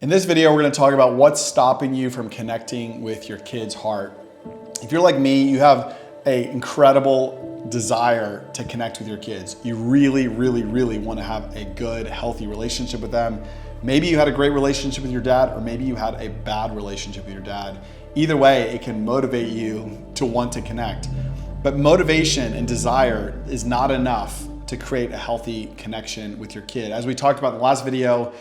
In this video, we're going to talk about what's stopping you from connecting with your kid's heart. If you're like me, you have an incredible desire to connect with your kids. You really want to have a good, healthy relationship with them. Maybe you had a great relationship with your dad, or maybe you had a bad relationship with your dad. Either way, it can motivate you to want to connect. But motivation and desire is not enough to create a healthy connection with your kid. As we talked about in the last video,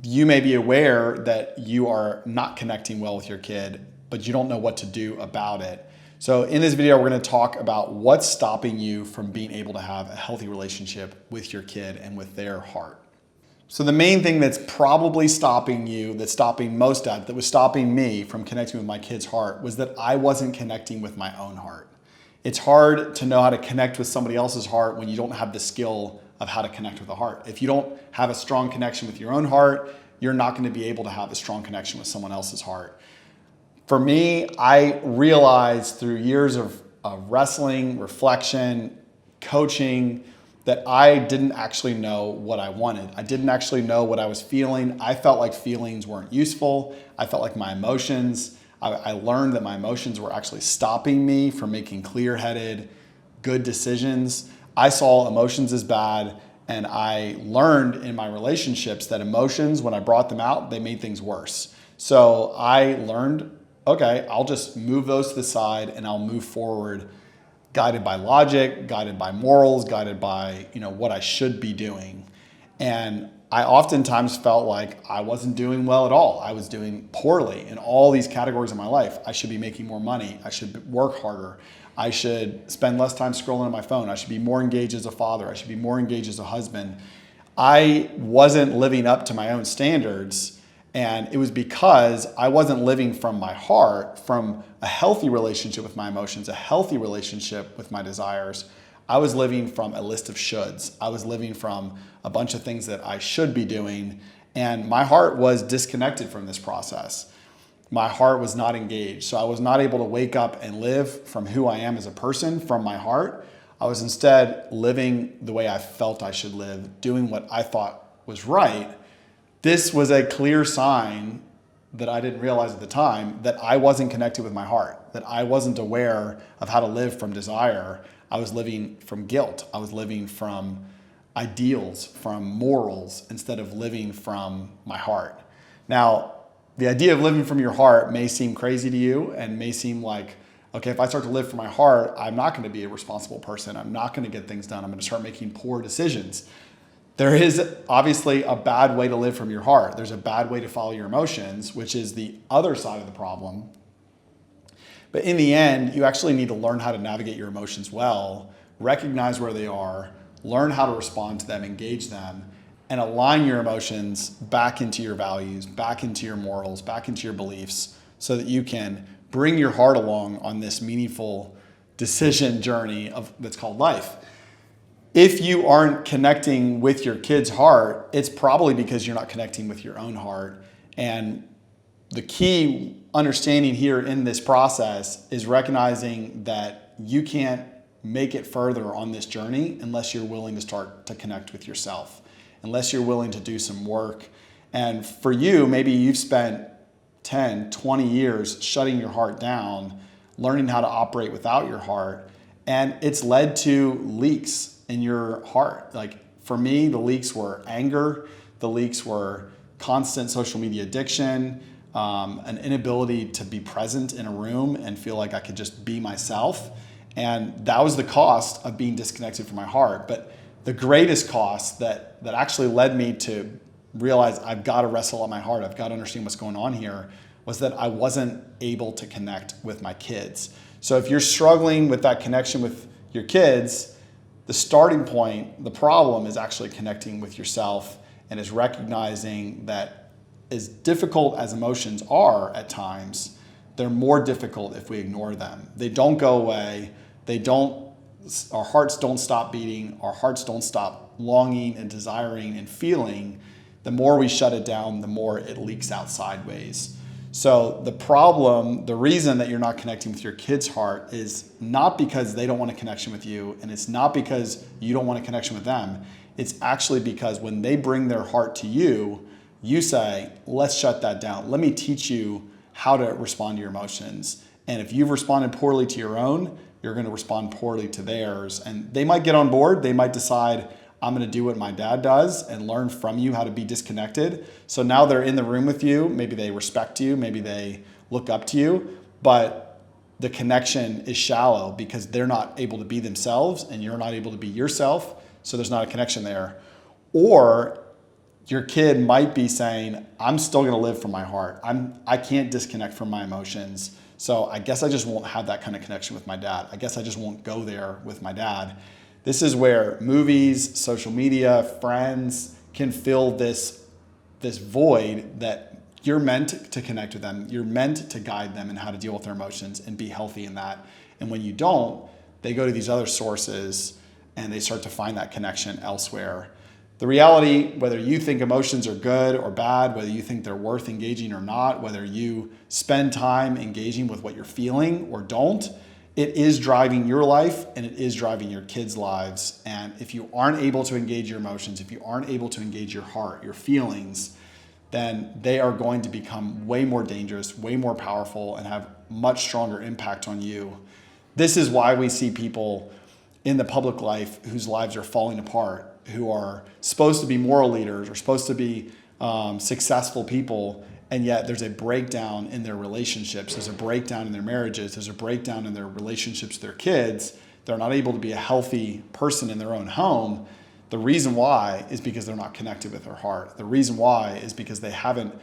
you may be aware that you are not connecting well with your kid, but you don't know what to do about it. So in this video, we're going to talk about what's stopping you from being able to have a healthy relationship with your kid and with their heart. So the main thing that's probably stopping you, that's stopping most dads, that was stopping me from connecting with my kid's heart, was that I wasn't connecting with my own heart. It's hard to know how to connect with somebody else's heart when you don't have the skill of how to connect with the heart. If you don't have a strong connection with your own heart, you're not going to be able to have a strong connection with someone else's heart. For me, I realized through years of wrestling, reflection, coaching, that I didn't actually know what I wanted. I didn't actually know what I was feeling. I felt like feelings weren't useful. I felt like my emotions, I learned that my emotions were actually stopping me from making clear-headed, good decisions. I saw emotions as bad, and I learned in my relationships that emotions, when I brought them out, they made things worse. So I learned, okay, I'll just move those to the side and I'll move forward guided by logic, guided by morals, guided by, what I should be doing. And I oftentimes felt like I wasn't doing well at all. I was doing poorly in all these categories of my life. I should be making more money. I should work harder. I should spend less time scrolling on my phone. I should be more engaged as a father. I should be more engaged as a husband. I wasn't living up to my own standards. And it was because I wasn't living from my heart, from a healthy relationship with my emotions, a healthy relationship with my desires. I was living from a list of shoulds. I was living from a bunch of things that I should be doing. And my heart was disconnected from this process. My heart was not engaged. So I was not able to wake up and live from who I am as a person from my heart. I was instead living the way I felt I should live, doing what I thought was right. This was a clear sign that I didn't realize at the time that I wasn't connected with my heart, that I wasn't aware of how to live from desire. I was living from guilt. I was living from ideals, from morals, instead of living from my heart. Now, the idea of living from your heart may seem crazy to you and may seem like, okay, if I start to live from my heart, I'm not going to be a responsible person. I'm not going to get things done. I'm going to start making poor decisions. There is obviously a bad way to live from your heart. There's a bad way to follow your emotions, which is the other side of the problem. But in the end, you actually need to learn how to navigate your emotions well, recognize where they are, learn how to respond to them, engage them, and align your emotions back into your values, back into your morals, back into your beliefs, so that you can bring your heart along on this meaningful decision journey that's called life. If you aren't connecting with your kid's heart, it's probably because you're not connecting with your own heart. And the key understanding here in this process is recognizing that you can't make it further on this journey unless you're willing to start to connect with yourself, unless you're willing to do some work. And for you, maybe you've spent 10, 20 years shutting your heart down, learning how to operate without your heart, and it's led to leaks in your heart. Like for me, the leaks were anger, the leaks were constant social media addiction, an inability to be present in a room and feel like I could just be myself. And that was the cost of being disconnected from my heart. But the greatest cost that actually led me to realize I've got to wrestle at my heart, I've got to understand what's going on here, was that I wasn't able to connect with my kids. So if you're struggling with that connection with your kids, the starting point, the problem is actually connecting with yourself and is recognizing that as difficult as emotions are at times, they're more difficult if we ignore them. They don't go away. Our hearts don't stop beating. Our hearts don't stop longing and desiring and feeling. The more we shut it down, the more it leaks out sideways. So the problem, the reason that you're not connecting with your kid's heart is not because they don't want a connection with you, and it's not because you don't want a connection with them. It's actually because when they bring their heart to you, You say, let's shut that down. Let me teach you how to respond to your emotions. And if you've responded poorly to your own, you're going to respond poorly to theirs. And they might get on board. They might decide, I'm going to do what my dad does and learn from you how to be disconnected. So now they're in the room with you. Maybe they respect you. Maybe they look up to you. But the connection is shallow because they're not able to be themselves and you're not able to be yourself. So there's not a connection there. Or your kid might be saying, I'm still going to live from my heart. I can't disconnect from my emotions. So I guess I just won't have that kind of connection with my dad. I guess I just won't go there with my dad. This is where movies, social media, friends can fill this void that you're meant to connect with them. You're meant to guide them in how to deal with their emotions and be healthy in that. And when you don't, they go to these other sources and they start to find that connection elsewhere. The reality, whether you think emotions are good or bad, whether you think they're worth engaging or not, whether you spend time engaging with what you're feeling or don't, it is driving your life and it is driving your kids' lives. And if you aren't able to engage your emotions, if you aren't able to engage your heart, your feelings, then they are going to become way more dangerous, way more powerful, and have much stronger impact on you. This is why we see people in the public life whose lives are falling apart, who are supposed to be moral leaders or supposed to be successful people, and yet there's a breakdown in their relationships, there's a breakdown in their marriages, there's a breakdown in their relationships with their kids. They're not able to be a healthy person in their own home. The reason why is because they're not connected with their heart. The reason why is because they haven't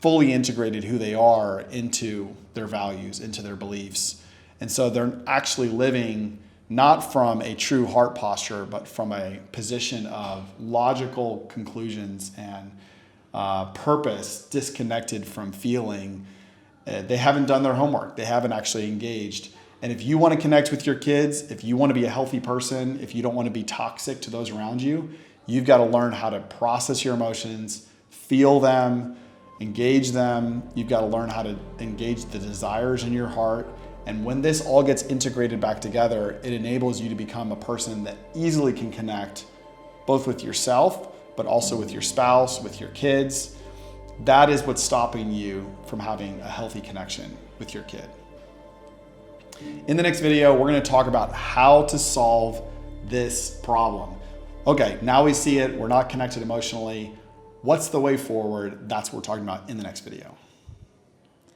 fully integrated who they are into their values, into their beliefs. And so they're actually living not from a true heart posture, but from a position of logical conclusions and purpose, disconnected from feeling. They haven't done their homework. They haven't actually engaged. And if you want to connect with your kids, if you want to be a healthy person, if you don't want to be toxic to those around you, you've got to learn how to process your emotions, feel them, engage them. You've got to learn how to engage the desires in your heart. And when this all gets integrated back together, it enables you to become a person that easily can connect both with yourself, but also with your spouse, with your kids. That is what's stopping you from having a healthy connection with your kid. In the next video, we're going to talk about how to solve this problem. Okay, now we see it. We're not connected emotionally. What's the way forward? That's what we're talking about in the next video.